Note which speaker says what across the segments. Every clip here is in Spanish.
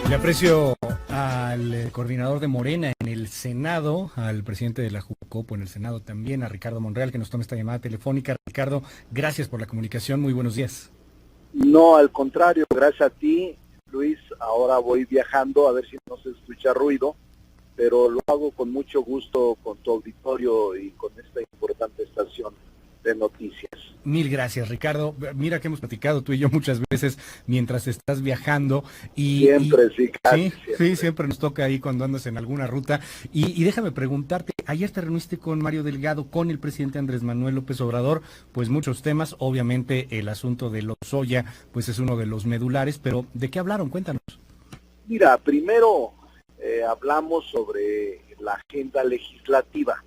Speaker 1: Le aprecio al coordinador de Morena en el Senado, al presidente de la Jucopo en el Senado también, a Ricardo Monreal, que nos toma esta llamada telefónica. Ricardo, gracias por la comunicación, muy buenos días.
Speaker 2: No, al contrario, gracias a ti, Luis. Ahora voy viajando, a ver si no se escucha ruido, pero lo hago con mucho gusto con tu auditorio y con esta importante estación de noticias.
Speaker 1: Mil gracias, Ricardo. Mira que hemos platicado tú y yo muchas veces mientras estás viajando.
Speaker 2: Sí, casi siempre.
Speaker 1: Sí, siempre nos toca ahí cuando andas en alguna ruta. Y déjame preguntarte, ayer te reuniste con Mario Delgado, con el presidente Andrés Manuel López Obrador, pues muchos temas, obviamente el asunto de Lozoya, pues es uno de los medulares, pero ¿de qué hablaron? Cuéntanos.
Speaker 2: Mira, primero hablamos sobre la agenda legislativa.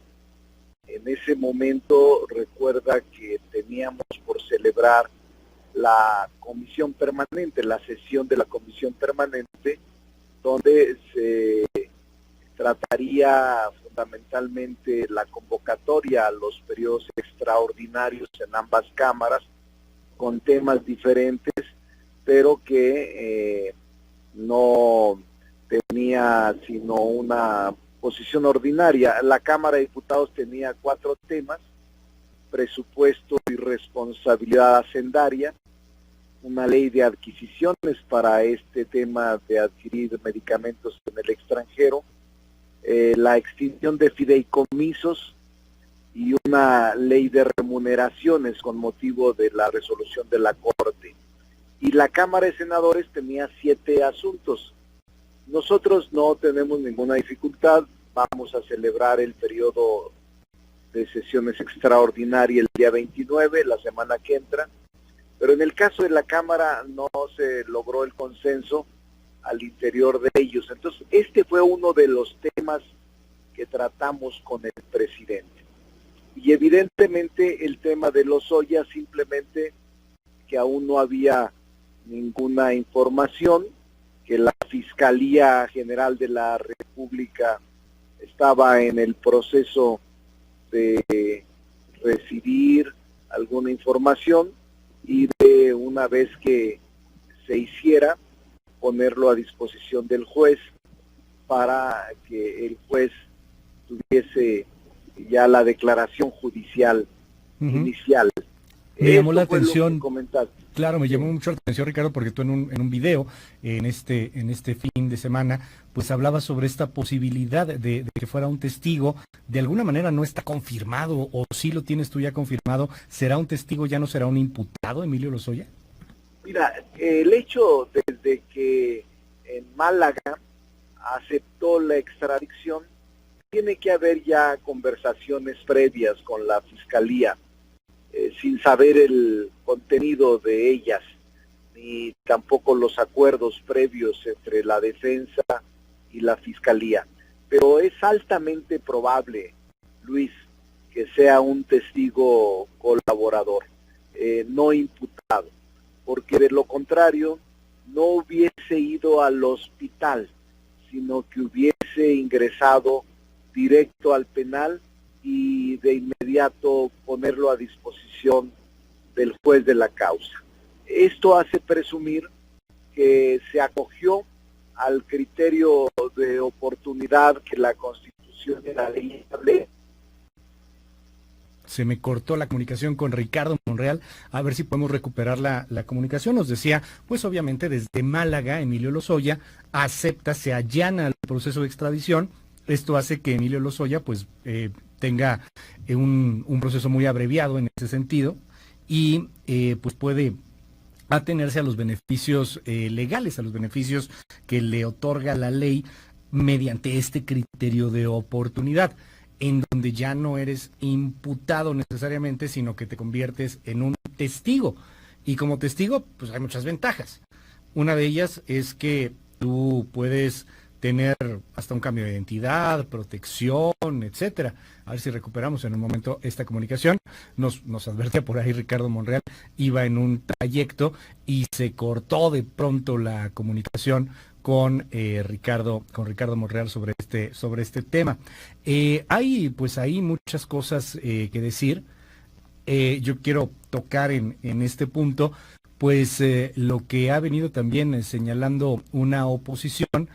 Speaker 2: En ese momento recuerda que teníamos por celebrar la comisión permanente, la sesión de la comisión permanente, donde se trataría fundamentalmente la convocatoria a los periodos extraordinarios en ambas cámaras, con temas diferentes, pero que no tenía sino una posición ordinaria. La Cámara de Diputados tenía 4 temas: presupuesto y responsabilidad hacendaria, una ley de adquisiciones para este tema de adquirir medicamentos en el extranjero, la extinción de fideicomisos y una ley de remuneraciones con motivo de la resolución de la Corte. Y la Cámara de Senadores tenía 7 asuntos. Nosotros no tenemos ninguna dificultad, vamos a celebrar el periodo de sesiones extraordinarias el día 29, la semana que entra, pero en el caso de la Cámara no se logró el consenso al interior de ellos. Entonces, este fue uno de los temas que tratamos con el presidente. Y evidentemente el tema de Lozoya, simplemente que aún no había ninguna información, que la Fiscalía General de la República estaba en el proceso de recibir alguna información y de una vez que se hiciera, ponerlo a disposición del juez para que el juez tuviese ya la declaración judicial inicial.
Speaker 1: Me llamó la atención.
Speaker 2: Comentaste.
Speaker 1: Claro, me llamó mucho la atención, Ricardo, porque tú en un video, en este fin de semana, pues hablabas sobre esta posibilidad de que fuera un testigo. De alguna manera no está confirmado, o sí lo tienes tú ya confirmado. ¿Será un testigo, ya no será un imputado, Emilio Lozoya?
Speaker 2: Mira, el hecho desde que en Málaga aceptó la extradición, tiene que haber ya conversaciones previas con la Fiscalía, sin saber el contenido de ellas, ni tampoco los acuerdos previos entre la defensa y la Fiscalía. Pero es altamente probable, Luis, que sea un testigo colaborador, no imputado, porque de lo contrario no hubiese ido al hospital, sino que hubiese ingresado directo al penal y de inmediato ponerlo a disposición del juez de la causa. Esto hace presumir que se acogió al criterio de oportunidad que la Constitución y la ley establece.
Speaker 1: Se me cortó la comunicación con Ricardo Monreal, a ver si podemos recuperar la comunicación. Nos decía, pues obviamente desde Málaga, Emilio Lozoya acepta, se allana al proceso de extradición. Esto hace que Emilio Lozoya pues tenga un proceso muy abreviado en ese sentido y pues puede atenerse a los beneficios legales, a los beneficios que le otorga la ley mediante este criterio de oportunidad, en donde ya no eres imputado necesariamente, sino que te conviertes en un testigo. Y como testigo, pues hay muchas ventajas. Una de ellas es que tú puedes tener hasta un cambio de identidad, protección, etcétera. A ver si recuperamos en un momento esta comunicación. Nos advertía por ahí Ricardo Monreal, iba en un trayecto y se cortó de pronto la comunicación con Ricardo Monreal sobre este tema. Hay pues ahí muchas cosas que decir. Yo quiero tocar en este punto pues lo que ha venido también señalando una oposición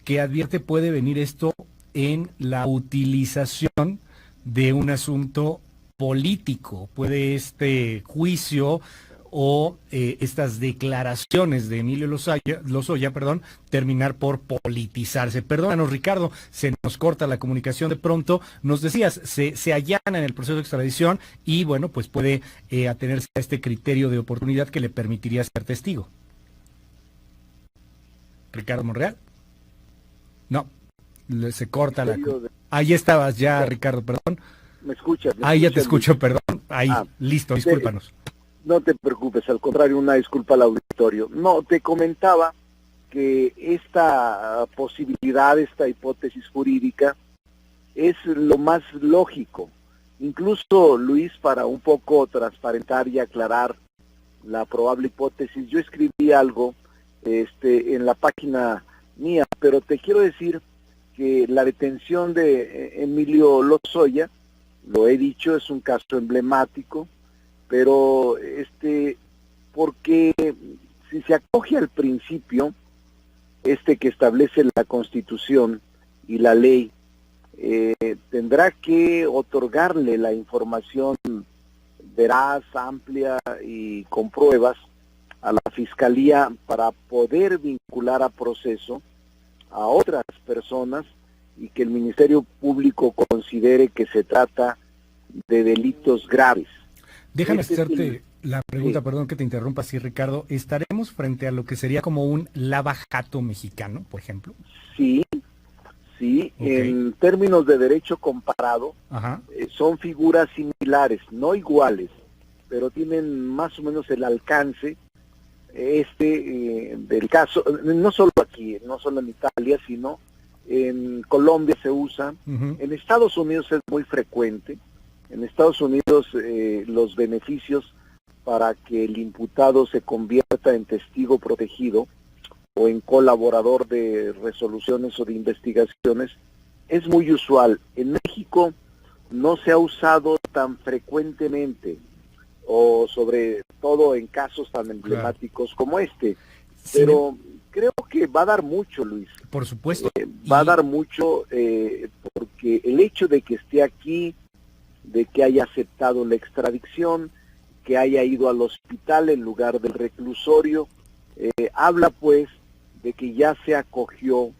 Speaker 1: que advierte puede venir esto en la utilización de un asunto político. Puede este juicio o estas declaraciones de Emilio Lozoya, terminar por politizarse. Perdónanos, Ricardo, se nos corta la comunicación de pronto. Nos decías, se allana en el proceso de extradición y, bueno, pues puede atenerse a este criterio de oportunidad que le permitiría ser testigo. Ricardo Monreal. No, se corta la... Ahí estabas ya, Ricardo, perdón.
Speaker 2: ¿Me escuchas?
Speaker 1: Ahí ya te escucho, perdón. Ahí, listo, discúlpanos.
Speaker 2: No te preocupes, al contrario, una disculpa al auditorio. No, te comentaba que esta posibilidad, esta hipótesis jurídica, es lo más lógico. Incluso, Luis, para un poco transparentar y aclarar la probable hipótesis, yo escribí algo en la página mía, pero te quiero decir que la detención de Emilio Lozoya, lo he dicho, es un caso emblemático, pero porque si se acoge al principio que establece la Constitución y la ley, tendrá que otorgarle la información veraz, amplia y con pruebas a la Fiscalía para poder vincular a proceso a otras personas y que el Ministerio Público considere que se trata de delitos graves.
Speaker 1: Déjame hacerte la pregunta, sí. Perdón que te interrumpa, sí, Ricardo. ¿Estaremos frente a lo que sería como un Lava Jato mexicano, por ejemplo?
Speaker 2: Sí, okay. En términos de derecho comparado, son figuras similares, no iguales, pero tienen más o menos el alcance del caso, no solo aquí, no solo en Italia, sino en Colombia se usa, en Estados Unidos es muy frecuente. En Estados Unidos los beneficios para que el imputado se convierta en testigo protegido o en colaborador de resoluciones o de investigaciones es muy usual. En México no se ha usado tan frecuentemente, o sobre todo en casos tan emblemáticos como este. Pero creo que va a dar mucho, Luis.
Speaker 1: Por supuesto.
Speaker 2: Va a dar mucho porque el hecho de que esté aquí, de que haya aceptado la extradición, que haya ido al hospital en lugar del reclusorio, habla pues de que ya se acogió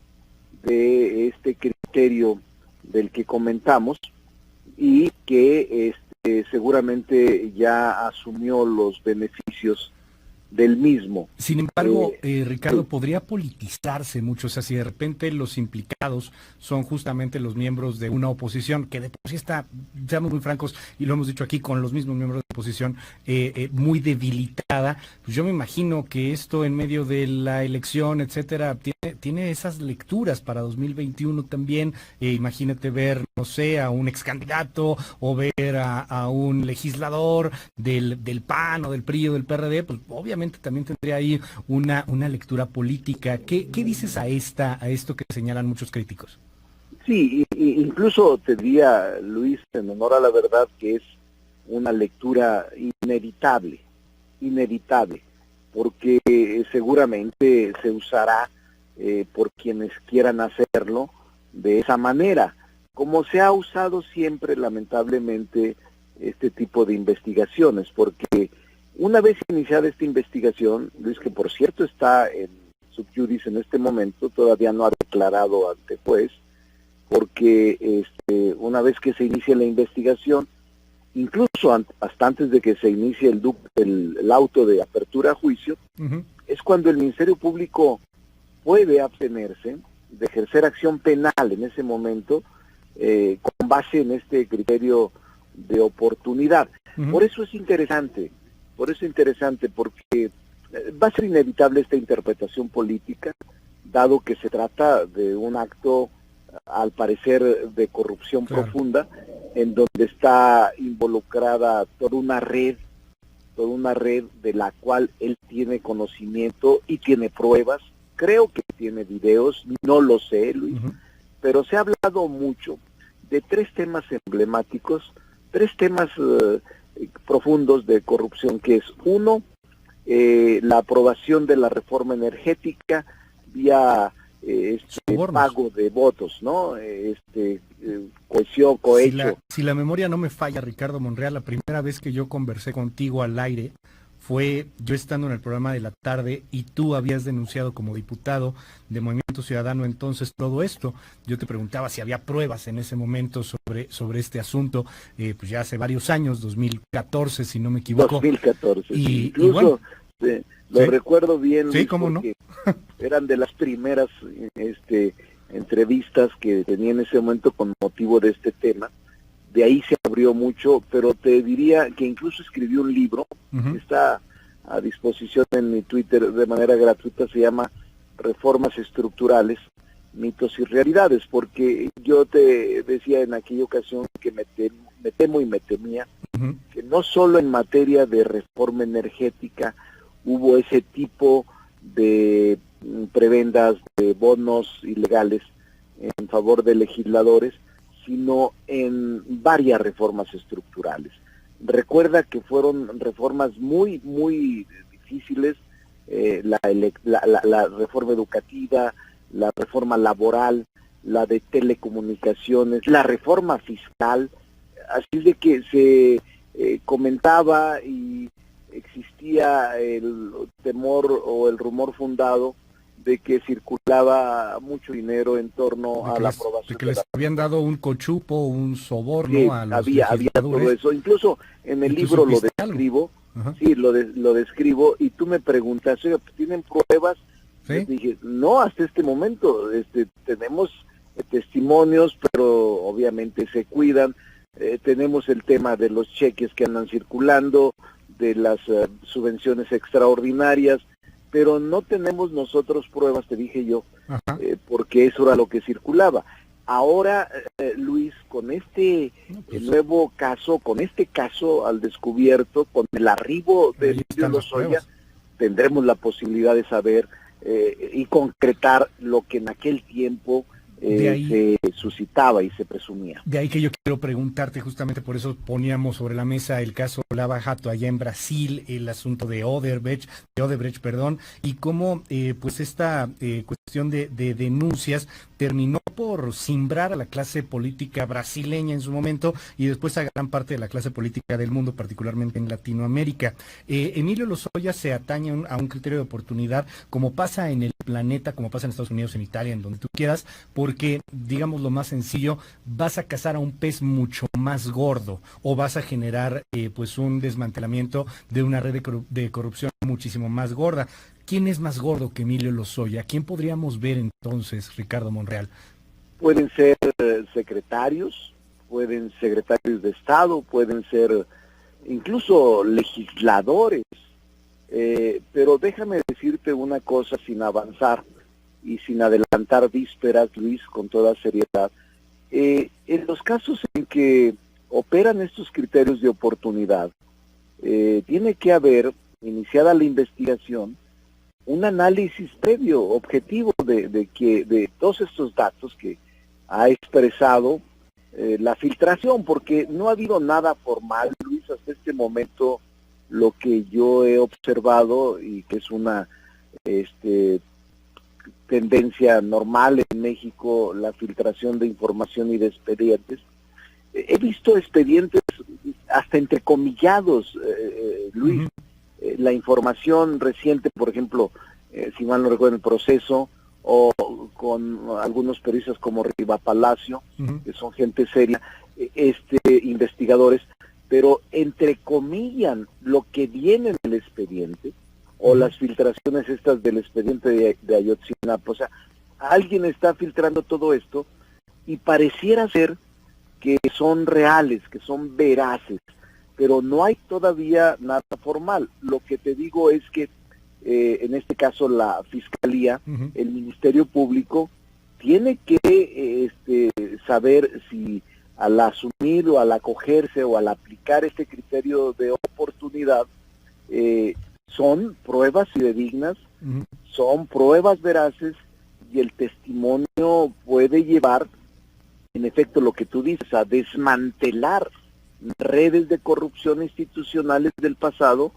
Speaker 2: de este criterio del que comentamos y que seguramente ya asumió los beneficios del mismo.
Speaker 1: Sin embargo, Ricardo, podría politizarse mucho, o sea, si de repente los implicados son justamente los miembros de una oposición, que de por sí está, seamos muy francos, y lo hemos dicho aquí, con los mismos miembros de oposición, muy debilitada, pues yo me imagino que esto en medio de la elección, etcétera, tiene esas lecturas para 2021 también. Imagínate ver, no sé, a un ex candidato o ver a un legislador del PAN o del PRI o del PRD, pues obviamente también tendría ahí una lectura política. ¿Qué dices a esto que señalan muchos críticos?
Speaker 2: Sí, incluso te diría, Luis, en honor a la verdad, que es una lectura inevitable, porque seguramente se usará por quienes quieran hacerlo de esa manera, como se ha usado siempre, lamentablemente, este tipo de investigaciones, porque una vez iniciada esta investigación, Luis, que por cierto está en sub judice en este momento, todavía no ha declarado ante juez, porque una vez que se inicie la investigación, incluso hasta antes de que se inicie el auto de apertura a juicio, es cuando el Ministerio Público puede abstenerse de ejercer acción penal en ese momento, con base en este criterio de oportunidad. Por eso es interesante, porque va a ser inevitable esta interpretación política, dado que se trata de un acto, al parecer, de corrupción profunda, en donde está involucrada toda una red de la cual él tiene conocimiento y tiene pruebas. Creo que tiene videos, no lo sé, Luis, pero se ha hablado mucho de tres temas emblemáticos, tres temas profundos de corrupción, que es uno, la aprobación de la reforma energética vía pago de votos, ¿no? Cohecho.
Speaker 1: Si la memoria no me falla, Ricardo Monreal, la primera vez que yo conversé contigo al aire fue yo estando en el programa de la tarde y tú habías denunciado como diputado de Movimiento Ciudadano entonces todo esto. Yo te preguntaba si había pruebas en ese momento sobre este asunto, pues ya hace varios años, 2014 si no me equivoco.
Speaker 2: 2014,
Speaker 1: y bueno,
Speaker 2: lo recuerdo bien,
Speaker 1: Luis, sí, ¿cómo no?
Speaker 2: Eran de las primeras entrevistas que tenía en ese momento con motivo de este tema. De ahí se abrió mucho, pero te diría que incluso escribí un libro, está a disposición en mi Twitter de manera gratuita, se llama Reformas Estructurales, Mitos y Realidades, porque yo te decía en aquella ocasión que me temo y me temía que no solo en materia de reforma energética hubo ese tipo de prebendas, de bonos ilegales en favor de legisladores, sino en varias reformas estructurales. Recuerda que fueron reformas muy, muy difíciles, la reforma educativa, la reforma laboral, la de telecomunicaciones, la reforma fiscal, así de que se comentaba y existía el temor o el rumor fundado de que circulaba mucho dinero en torno a la aprobación.
Speaker 1: De que les habían dado un cochupo, un soborno
Speaker 2: sí,
Speaker 1: a los
Speaker 2: había todo eso. Incluso en el libro lo describo, lo describo, y tú me preguntas, oye, ¿tienen pruebas? ¿Sí? Yo dije, no, hasta este momento, tenemos testimonios, pero obviamente se cuidan. Tenemos el tema de los cheques que andan circulando, de las subvenciones extraordinarias, pero no tenemos nosotros pruebas, te dije yo, porque eso era lo que circulaba. Ahora, Luis, con este nuevo caso, con este caso al descubierto, con el arribo de Emilio Lozoya, tendremos la posibilidad de saber y concretar lo que en aquel tiempo se suscitaba y se presumía.
Speaker 1: De ahí que yo quiero preguntarte, justamente por eso poníamos sobre la mesa el caso Lava Jato allá en Brasil, el asunto de Odebrecht, y cómo pues esta cuestión de denuncias terminó por simbrar a la clase política brasileña en su momento y después a gran parte de la clase política del mundo, particularmente en Latinoamérica. Emilio Lozoya se atañe a un criterio de oportunidad, como pasa en el planeta, como pasa en Estados Unidos, en Italia, en donde tú quieras, porque, digamos lo más sencillo, vas a cazar a un pez mucho más gordo o vas a generar pues un desmantelamiento de una red de corrupción muchísimo más gorda. ¿Quién es más gordo que Emilio Lozoya? ¿Quién podríamos ver entonces, Ricardo Monreal?
Speaker 2: Pueden ser secretarios, pueden secretarios de Estado, pueden ser incluso legisladores, pero déjame decirte una cosa sin avanzar y sin adelantar vísperas, Luis, con toda seriedad. En los casos en que operan estos criterios de oportunidad, tiene que haber, iniciada la investigación, un análisis previo, objetivo de todos estos datos que ha expresado la filtración, porque no ha habido nada formal, Luis, hasta este momento. Lo que yo he observado y que es una tendencia normal en México, la filtración de información y de expedientes. He visto expedientes hasta entrecomillados, Luis. La información reciente, por ejemplo, si mal no recuerdo, el Proceso, o con algunos periodistas como Riva Palacio, que son gente seria, investigadores, pero entrecomillan lo que viene en el expediente, o las filtraciones estas del expediente de Ayotzinapa. O sea, alguien está filtrando todo esto y pareciera ser que son reales, que son veraces, pero no hay todavía nada formal. Lo que te digo es que en este caso la Fiscalía, el Ministerio Público, tiene que saber si al asumir o al acogerse o al aplicar este criterio de oportunidad, son pruebas fidedignas, son pruebas veraces, y el testimonio puede llevar, en efecto, lo que tú dices, a desmantelar redes de corrupción institucionales del pasado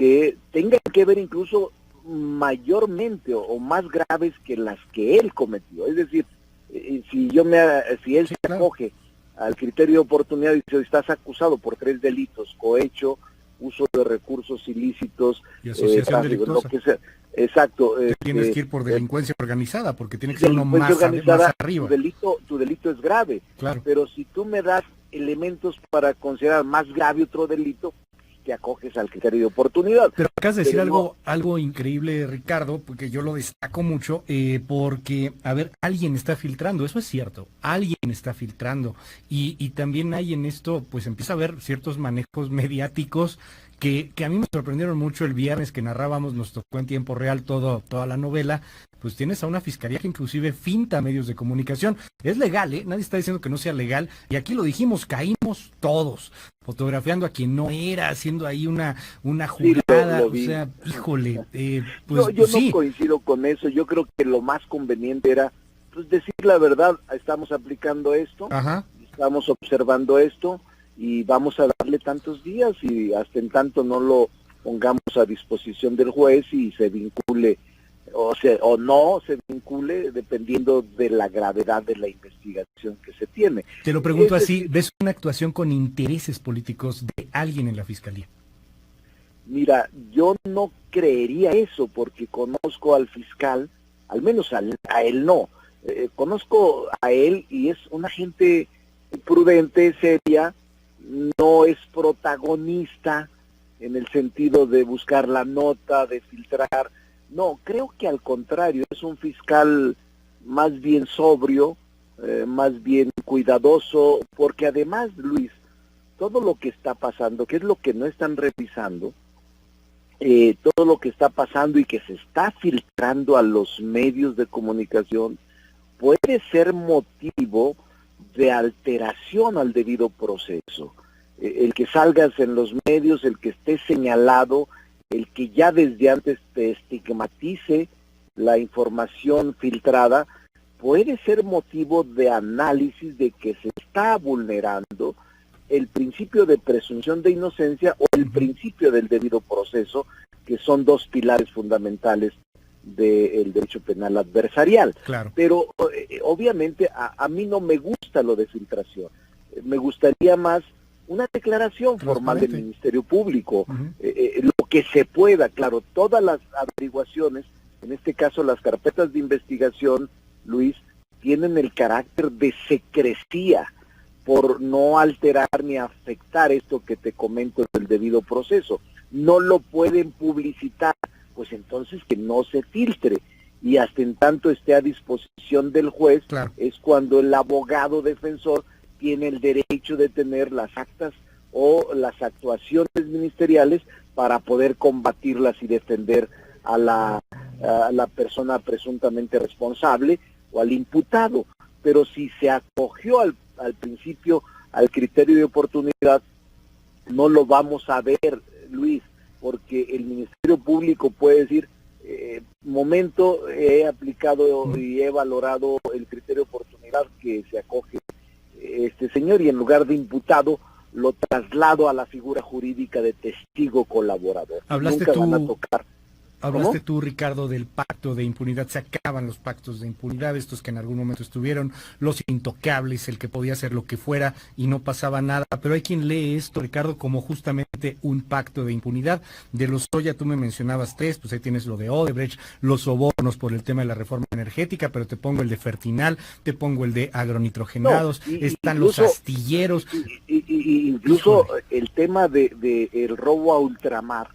Speaker 2: que tengan que ver incluso mayormente o más graves que las que él cometió. Es decir, si él se acoge al criterio de oportunidad y dice, estás acusado por 3 delitos: cohecho, uso de recursos ilícitos
Speaker 1: y asociación delictuosa.
Speaker 2: Lo que sea. Exacto.
Speaker 1: Tienes que ir por delincuencia organizada, porque tiene que ser uno más arriba.
Speaker 2: Tu delito es grave.
Speaker 1: Claro.
Speaker 2: Pero si tú me das elementos para considerar más grave otro delito, te acoges al criterio de oportunidad.
Speaker 1: Pero acabas de decir algo increíble, Ricardo, porque yo lo destaco mucho, porque, a ver, alguien está filtrando, eso es cierto, alguien está filtrando, y también hay en esto, pues empieza a haber ciertos manejos mediáticos que a mí me sorprendieron mucho el viernes que narrábamos, nos tocó en tiempo real toda la novela. Pues tienes a una fiscalía que inclusive finta medios de comunicación. Es legal, nadie está diciendo que no sea legal, y aquí lo dijimos, caímos todos, fotografiando a quien no era, haciendo ahí una jugada,
Speaker 2: sí,
Speaker 1: o sea, híjole,
Speaker 2: pues no, yo no coincido con eso. Yo creo que lo más conveniente era, pues, decir la verdad: estamos aplicando esto,
Speaker 1: ajá,
Speaker 2: estamos observando esto, y vamos a darle tantos días, y hasta en tanto no lo pongamos a disposición del juez y se vincule, o no se vincule, dependiendo de la gravedad de la investigación que se tiene.
Speaker 1: Te lo pregunto así, ¿ves una actuación con intereses políticos de alguien en la fiscalía?
Speaker 2: Mira, yo no creería eso, porque conozco al fiscal, al menos a él no, conozco a él y es una gente prudente, seria, no es protagonista en el sentido de buscar la nota, de filtrar. No, creo que al contrario, es un fiscal más bien sobrio, más bien cuidadoso, porque además, Luis, todo lo que está pasando, que es lo que no están revisando, todo lo que está pasando y que se está filtrando a los medios de comunicación, puede ser motivo de alteración al debido proceso. El que salgas en los medios, el que esté señalado, el que ya desde antes te estigmatice la información filtrada, puede ser motivo de análisis de que se está vulnerando el principio de presunción de inocencia o el principio del debido proceso, que son 2 pilares fundamentales del derecho penal adversarial.
Speaker 1: Claro.
Speaker 2: Pero obviamente a mí no me gusta lo de filtración. Me gustaría más una declaración formal del Ministerio Público, lo que se pueda. Claro, todas las averiguaciones, en este caso las carpetas de investigación, Luis, tienen el carácter de secrecía, por no alterar ni afectar esto que te comento del debido proceso. No lo pueden publicitar, pues entonces que no se filtre, y hasta en tanto esté a disposición del juez, claro, es cuando el abogado defensor tiene el derecho de tener las actas o las actuaciones ministeriales para poder combatirlas y defender a la persona presuntamente responsable o al imputado. Pero si se acogió al principio al criterio de oportunidad, no lo vamos a ver, Luis, porque el Ministerio Público puede decir, momento, he aplicado y he valorado el criterio de oportunidad que se acoge este señor, y en lugar de imputado lo traslado a la figura jurídica de testigo colaborador. Nunca van a tocar.
Speaker 1: Hablaste tú, Ricardo, del pacto de impunidad. Se acaban los pactos de impunidad, estos que en algún momento estuvieron, los intocables, el que podía hacer lo que fuera y no pasaba nada. Pero hay quien lee esto, Ricardo, como justamente un pacto de impunidad. De Lozoya tú me mencionabas 3, pues ahí tienes lo de Odebrecht, los sobornos por el tema de la reforma energética, pero te pongo el de Fertinal, te pongo el de agronitrogenados, están incluso, los astilleros.
Speaker 2: Incluso el tema de el robo a ultramar,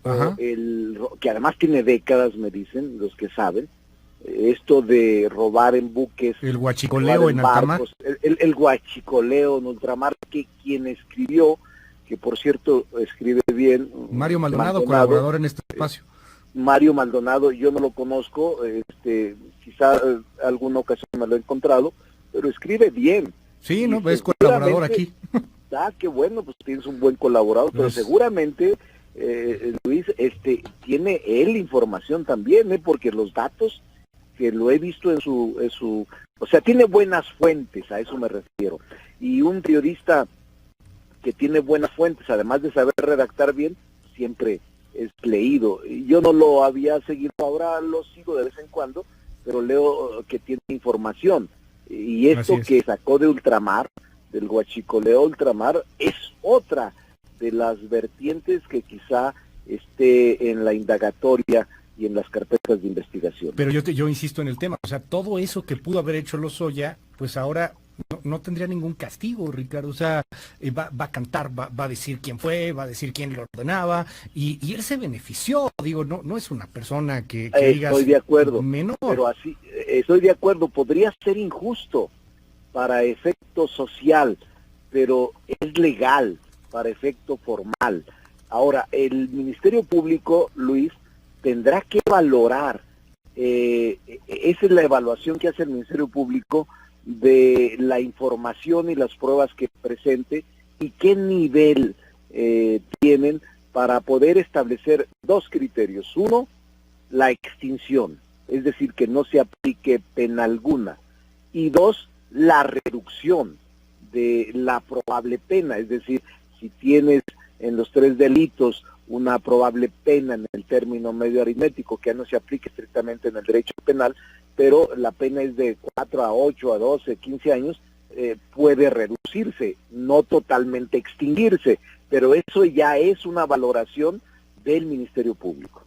Speaker 2: que además tiene décadas, me dicen los que saben, esto de robar en buques,
Speaker 1: el huachicoleo en alta mar,
Speaker 2: el huachicoleo en ultramar, que quien escribió, que por cierto escribe bien,
Speaker 1: Mario Maldonado, colaborador en este espacio.
Speaker 2: Mario Maldonado, yo no lo conozco, quizá alguna ocasión me lo he encontrado, pero escribe bien.
Speaker 1: Sí, no, es colaborador aquí.
Speaker 2: Qué bueno, pues tienes un buen colaborador, pero seguramente Luis, tiene él información también, porque los datos que lo he visto en su, o sea, tiene buenas fuentes, a eso me refiero. Y un periodista que tiene buenas fuentes, además de saber redactar bien, siempre es leído. Yo no lo había seguido, ahora lo sigo de vez en cuando, pero leo que tiene información. Y esto que sacó de Ultramar, del huachicoleo Ultramar, es otra de las vertientes que quizá esté en la indagatoria y en las carpetas de investigación.
Speaker 1: Pero yo insisto en el tema, o sea, todo eso que pudo haber hecho Lozoya, pues ahora no tendría ningún castigo, Ricardo. O sea, va a cantar, va a decir quién fue, va a decir quién lo ordenaba, y él se benefició. Digo, no es una persona que diga...
Speaker 2: Estoy de acuerdo,
Speaker 1: menor.
Speaker 2: pero así, estoy de acuerdo, podría ser injusto para efecto social, pero es legal para efecto formal. Ahora, el Ministerio Público, Luis, tendrá que valorar, esa es la evaluación que hace el Ministerio Público de la información y las pruebas que presente y qué nivel tienen para poder establecer dos criterios. Uno, la extinción, es decir, que no se aplique pena alguna. Y dos, la reducción de la probable pena, es decir, si tienes en los 3 delitos una probable pena en el término medio aritmético que ya no se aplique estrictamente en el derecho penal, pero la pena es de 4 a 8, a 12, 15 años, puede reducirse, no totalmente extinguirse, pero eso ya es una valoración del Ministerio Público.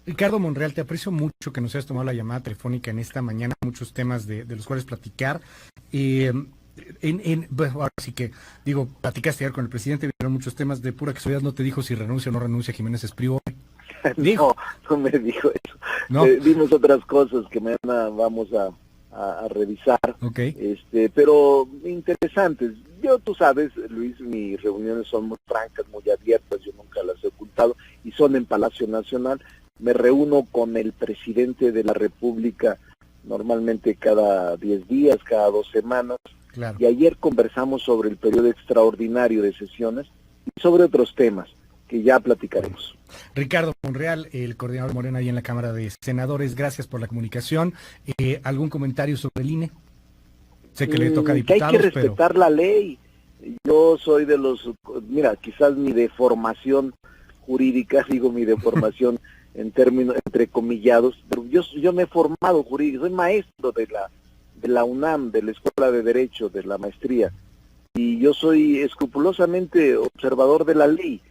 Speaker 1: Ricardo Monreal, te aprecio mucho que nos hayas tomado la llamada telefónica en esta mañana, muchos temas de los cuales platicar. Bueno, ahora sí que, digo, platicaste ayer con el presidente, vieron muchos temas, de pura casualidad no te dijo si renuncia o no renuncia Jiménez Espriu.
Speaker 2: No me dijo eso.
Speaker 1: ¿No?
Speaker 2: Vimos otras cosas que mañana vamos a revisar,
Speaker 1: okay.
Speaker 2: Pero interesantes. Tú sabes, Luis, mis reuniones son muy francas, muy abiertas, yo nunca las he ocultado, y son en Palacio Nacional. Me reúno con el presidente de la República normalmente cada 10 días, cada 2 semanas,
Speaker 1: claro.
Speaker 2: Y ayer conversamos sobre el periodo extraordinario de sesiones y sobre otros temas que ya platicaremos.
Speaker 1: Ricardo Monreal, el coordinador de Morena ahí en la Cámara de Senadores, gracias por la comunicación. ¿Algún comentario sobre el INE? Sé que le toca a diputados,
Speaker 2: que hay que respetar la ley. Yo soy de los, mira, quizás mi deformación jurídica, digo mi deformación en términos entrecomillados, pero yo me he formado jurídico, soy maestro de la UNAM, de la Escuela de Derecho, de la maestría, y yo soy escrupulosamente observador de la ley,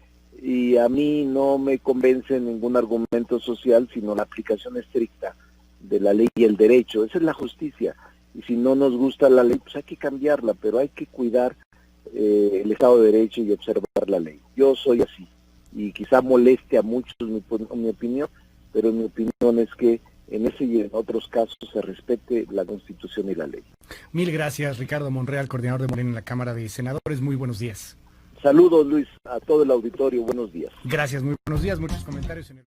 Speaker 2: y a mí no me convence ningún argumento social, sino la aplicación estricta de la ley y el derecho. Esa es la justicia, y si no nos gusta la ley, pues hay que cambiarla, pero hay que cuidar el Estado de Derecho y observar la ley. Yo soy así, y quizá moleste a muchos mi opinión, pero mi opinión es que en ese y en otros casos se respete la Constitución y la ley.
Speaker 1: Mil gracias, Ricardo Monreal, coordinador de Morena en la Cámara de Senadores. Muy buenos días.
Speaker 2: Saludos, Luis, a todo el auditorio. Buenos días.
Speaker 1: Gracias, muy buenos días. Muchos comentarios en el...